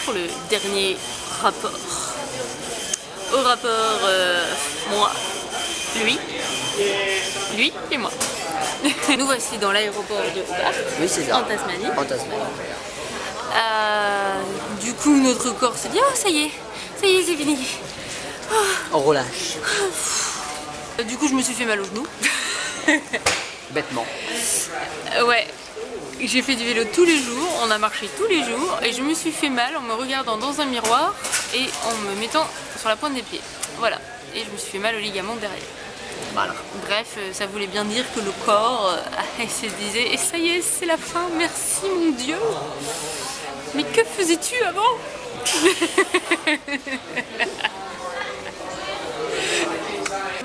pour le dernier rapport. Au rapport, moi, lui et moi. Nous voici dans l'aéroport de Hobart, oui, c'est ça. En Tasmanie. En Tasmanie. Du coup, notre corps se dit, oh ça y est, c'est fini. On relâche. Du coup, je me suis fait mal au genou. Bêtement. Ouais. J'ai fait du vélo tous les jours, on a marché tous les jours et je me suis fait mal en me regardant dans un miroir et en me mettant sur la pointe des pieds. Voilà. Et je me suis fait mal au ligament derrière. Voilà. Bref, ça voulait bien dire que le corps se disait « Et ça y est, c'est la fin, merci mon Dieu !» Mais que faisais-tu avant?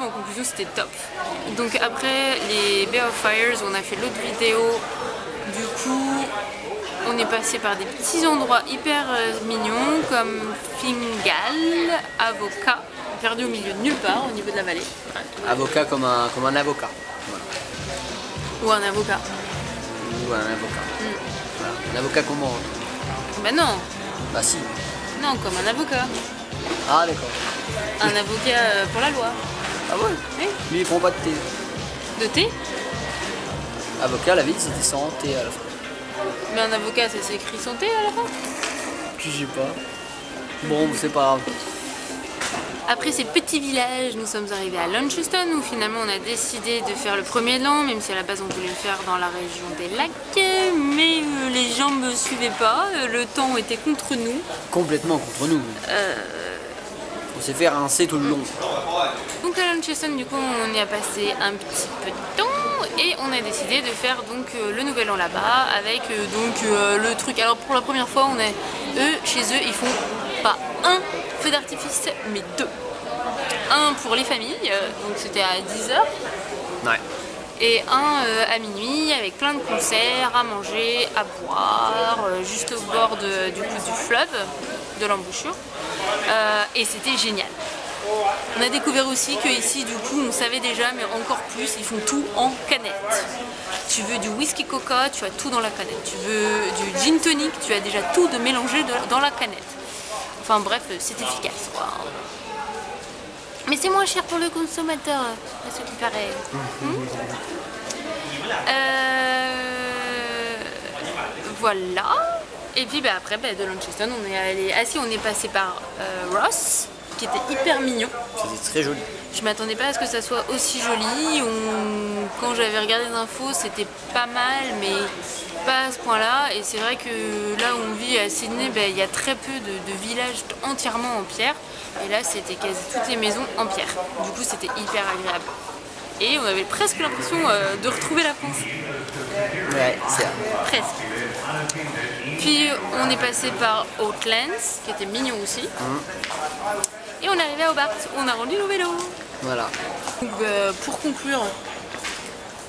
En conclusion, c'était top. Donc après les Bay of Fires, on a fait l'autre vidéo. Du coup, on est passé par des petits endroits hyper mignons comme Fingal, Avoca, perdu au milieu de nulle part au niveau de la vallée. Avocat comme un avocat. Voilà. Ou un avocat. Ou un avocat. Voilà. Un avocat comment? Bah non. Bah si. Non, comme un avocat. Ah d'accord. Un avocat pour la loi. Ah ouais? Oui. Lui il prend pas de thé. De thé? Avocat, la vie c'était sans thé à la fin. Mais un avocat, ça s'écrit sans thé à la fin? Je sais pas. Bon, c'est pas grave. Après ces petits villages, nous sommes arrivés à Launceston où finalement on a décidé de faire le premier de l'an, même si à la base on voulait le faire dans la région des lacs, mais les gens ne me suivaient pas, le temps était contre nous. Complètement contre nous. On s'est fait rincer tout le long. Donc à Launceston, du coup, on y a passé un petit peu de temps et on a décidé de faire donc le nouvel an là-bas avec le truc. Alors pour la première fois, chez eux, ils font pas un feu d'artifice, mais deux. Un pour les familles, donc c'était à 10h. Ouais. Et un à minuit avec plein de concerts, à manger, à boire, juste au bord du fleuve, de l'embouchure. Et c'était génial. On a découvert aussi qu'ici, du coup, on savait déjà, mais encore plus, ils font tout en canette. Tu veux du whisky coca, tu as tout dans la canette. Tu veux du gin tonic, tu as déjà tout de mélangé dans la canette. Enfin bref, c'est efficace, quoi. Mais c'est moins cher pour le consommateur, à ce qui paraît. Voilà. Et puis après, de Launceston, on est allé. Ah si, on est passé par Ross, qui était hyper mignon. C'était très joli. Je m'attendais pas à ce que ça soit aussi joli. Quand j'avais regardé les infos, c'était pas mal, mais pas à ce point-là. Et c'est vrai que là où on vit à Sydney, il y a très peu de villages entièrement en pierre. Et là, c'était quasi toutes les maisons en pierre. Du coup, c'était hyper agréable. Et on avait presque l'impression de retrouver la France. Ouais, c'est ça. Presque. Puis on est passé par Oatlands, qui était mignon aussi. Et on est arrivé à Hobart, où on a rendu nos vélos. Voilà. Donc, pour conclure,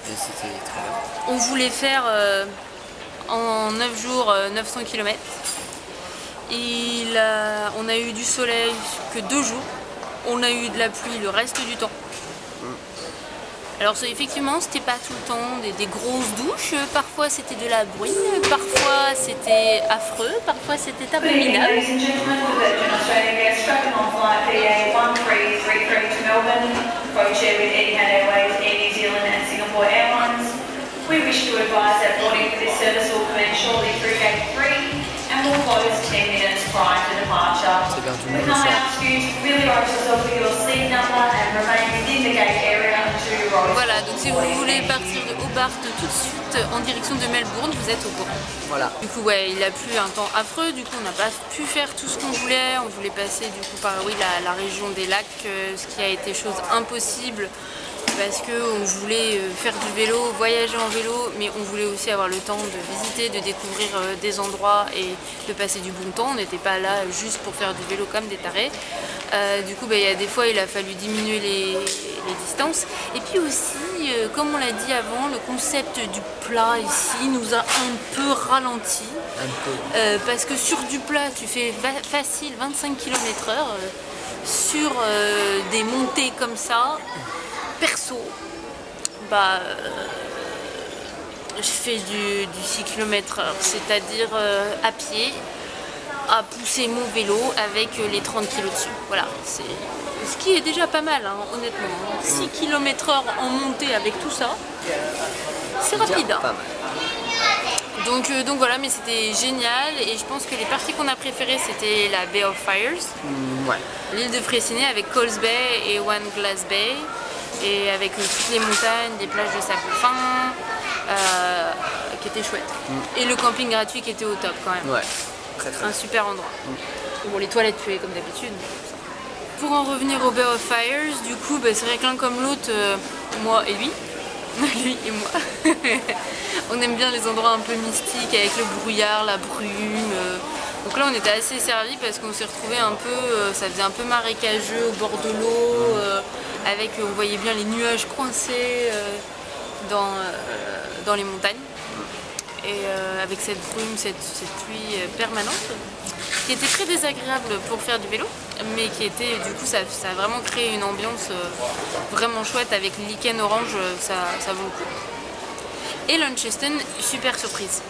c'était très bien. on voulait faire en 9 jours 900 km. On a eu du soleil que 2 jours. On a eu de la pluie le reste du temps. Alors effectivement, c'était pas tout le temps des grosses douches, parfois c'était de la bruine, parfois c'était affreux, parfois c'était abominable. C'est bien tout le monde le soir. Voilà, donc si vous voulez partir de Hobart tout de suite en direction de Melbourne, vous êtes au courant. Voilà. Du coup, ouais, il a plu un temps affreux, du coup on n'a pas pu faire tout ce qu'on voulait. On voulait passer du coup par la région des lacs, ce qui a été chose impossible parce qu'on voulait faire du vélo, voyager en vélo, mais on voulait aussi avoir le temps de visiter, de découvrir des endroits et de passer du bon temps. On n'était pas là juste pour faire du vélo comme des tarés. Du coup, il y a des fois, il a fallu diminuer les distances. Et puis aussi, comme on l'a dit avant, le concept du plat ici nous a un peu ralenti. Un peu. Parce que sur du plat, tu fais facile 25 km/h. Sur des montées comme ça, perso, je fais du 6 km/h, c'est-à-dire à pied. à pousser mon vélo avec les 30 kg dessus. Voilà, c'est ce qui est déjà pas mal, hein, honnêtement. 6 km/h en montée avec tout ça, c'est rapide. Hein. Donc voilà, mais c'était génial et je pense que les parties qu'on a préférées c'était la Bay of Fires, l'île de Freycinet avec Coles Bay et One Glass Bay et avec toutes les montagnes, des plages de sable fin qui étaient chouettes. Et le camping gratuit qui était au top quand même. Ouais, très un super endroit. Bon, les toilettes puaient comme d'habitude. Pour en revenir au Bay of Fires, du coup c'est vrai que l'un comme l'autre, moi et lui, lui et moi, on aime bien les endroits un peu mystiques avec le brouillard, la brume. Donc là on était assez servis parce qu'on s'est retrouvé un peu, ça faisait un peu marécageux au bord de l'eau, avec on voyait bien les nuages coincés dans les montagnes. Et avec cette brume, cette pluie permanente, qui était très désagréable pour faire du vélo, mais qui était, du coup, ça a vraiment créé une ambiance vraiment chouette avec lichen orange, ça vaut le coup. Et Launceston, super surprise.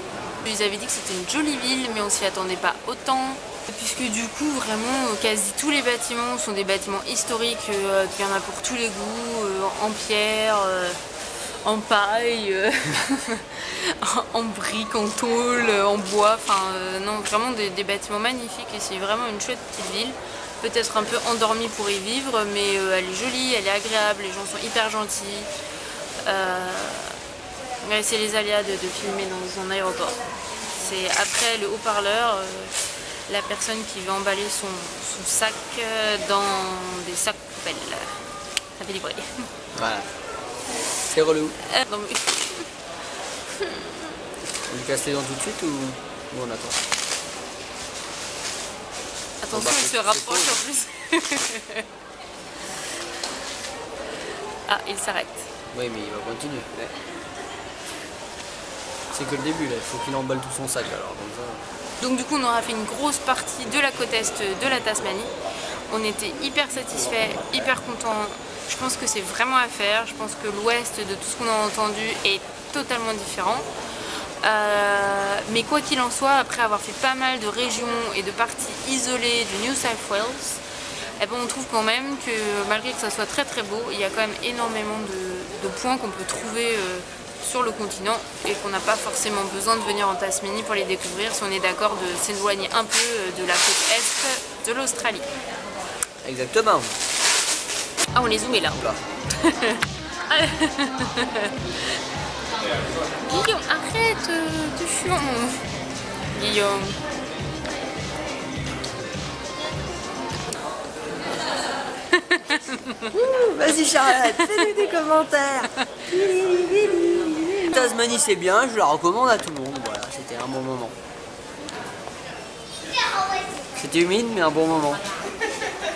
Ils avaient dit que c'était une jolie ville, mais on s'y attendait pas autant, puisque du coup, vraiment, quasi tous les bâtiments sont des bâtiments historiques, qu'il y en a pour tous les goûts, en pierre, en paille, en briques, en tôle, en bois, enfin non, vraiment des bâtiments magnifiques et c'est vraiment une chouette petite ville, peut-être un peu endormie pour y vivre, mais elle est jolie, elle est agréable, les gens sont hyper gentils. Ouais, c'est les aléas de filmer dans un aéroport. C'est après le haut-parleur, la personne qui veut emballer son sac dans des sacs poubelles. Ça fait du bruit. Voilà. C'est relou. Non, mais... On lui casse les dents tout de suite ou on attend? Attention, il se rapproche en plus. Ah, il s'arrête. Oui, mais il va continuer. Ouais. C'est que le début là, il faut qu'il emballe tout son sac alors. Donc du coup, on aura fait une grosse partie de la côte est de la Tasmanie. On était hyper satisfaits, hyper contents. Je pense que c'est vraiment à faire. Je pense que l'ouest de tout ce qu'on a entendu est totalement différent. Mais quoi qu'il en soit, après avoir fait pas mal de régions et de parties isolées du New South Wales, eh ben on trouve quand même que malgré que ça soit très très beau, il y a quand même énormément de points qu'on peut trouver sur le continent et qu'on n'a pas forcément besoin de venir en Tasmanie pour les découvrir si on est d'accord de s'éloigner un peu de la côte est de l'Australie. Exactement. Ah, on les zoomait là. Guillaume, arrête de chiant. Guillaume. Vas-y Charlotte, fais-nous des commentaires. Tasmanie c'est bien, je la recommande à tout le monde. Voilà, c'était un bon moment. C'était humide mais un bon moment.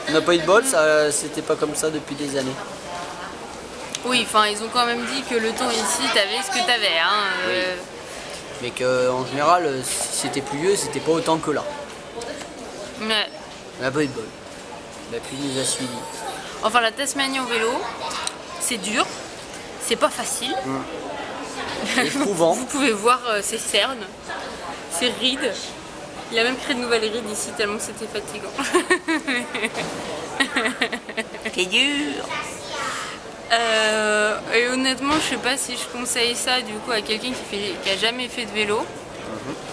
On n'a pas eu de bol, c'était pas comme ça depuis des années. Oui, enfin ils ont quand même dit que le temps ici, t'avais ce que t'avais. Hein, oui. Mais qu'en général, si c'était pluvieux, c'était pas autant que là. Mais... On n'a pas eu de bol. La pluie nous a suivis. Enfin la Tasmanie en vélo, c'est dur, c'est pas facile. C'est éprouvant. Vous pouvez voir ces cernes, ces rides. Il a même créé de nouvelles rides ici tellement c'était fatigant. C'est dur. Et honnêtement, je sais pas si je conseille ça du coup à quelqu'un qui a jamais fait de vélo.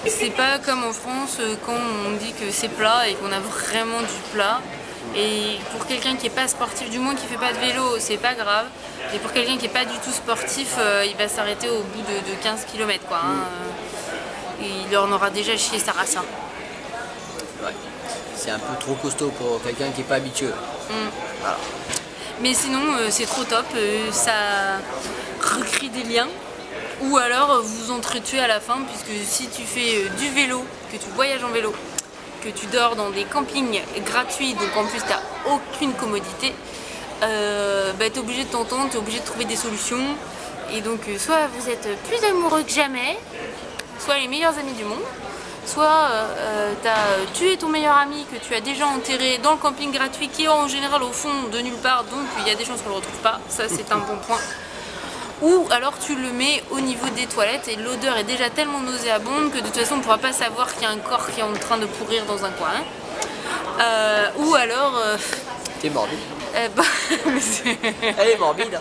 C'est pas comme en France quand on dit que c'est plat et qu'on a vraiment du plat. Et pour quelqu'un qui est pas sportif, du moins qui fait pas de vélo, c'est pas grave. Et pour quelqu'un qui est pas du tout sportif, il va s'arrêter au bout de 15 km quoi. Hein. Il en aura déjà chié sa race. Hein. Ouais. C'est un peu trop costaud pour quelqu'un qui est pas habitué. Voilà. Mais sinon c'est trop top, ça recrée des liens. Ou alors vous entretuez à la fin, puisque si tu fais du vélo, que tu voyages en vélo, que tu dors dans des campings gratuits, donc en plus tu n'as aucune commodité, bah, tu es obligé de t'entendre, tu es obligé de trouver des solutions. Et donc soit vous êtes plus amoureux que jamais, soit les meilleurs amis du monde, soit tu as tué ton meilleur ami que tu as déjà enterré dans le camping gratuit qui est en général au fond de nulle part, donc il y a des chances qu'on ne le retrouve pas, ça c'est un bon point. ou alors tu le mets au niveau des toilettes et l'odeur est déjà tellement nauséabonde que de toute façon on ne pourra pas savoir qu'il y a un corps qui est en train de pourrir dans un coin. Ou alors... T'es morbide. Bah, Elle est morbide.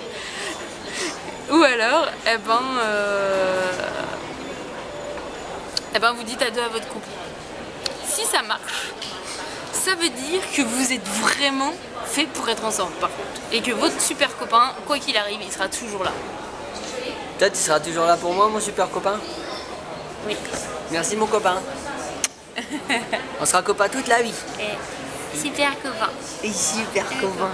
ou alors, vous dites adieu à votre couple. Si ça marche, ça veut dire que vous êtes vraiment fait pour être ensemble par contre. Et que votre super copain, quoi qu'il arrive, il sera toujours là. Toi, tu seras toujours là pour moi, mon super copain? Oui. Merci, mon copain. On sera copains toute la vie. Et super copain. Et super copain.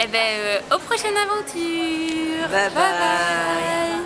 Et aux prochaines aventures. Bye bye.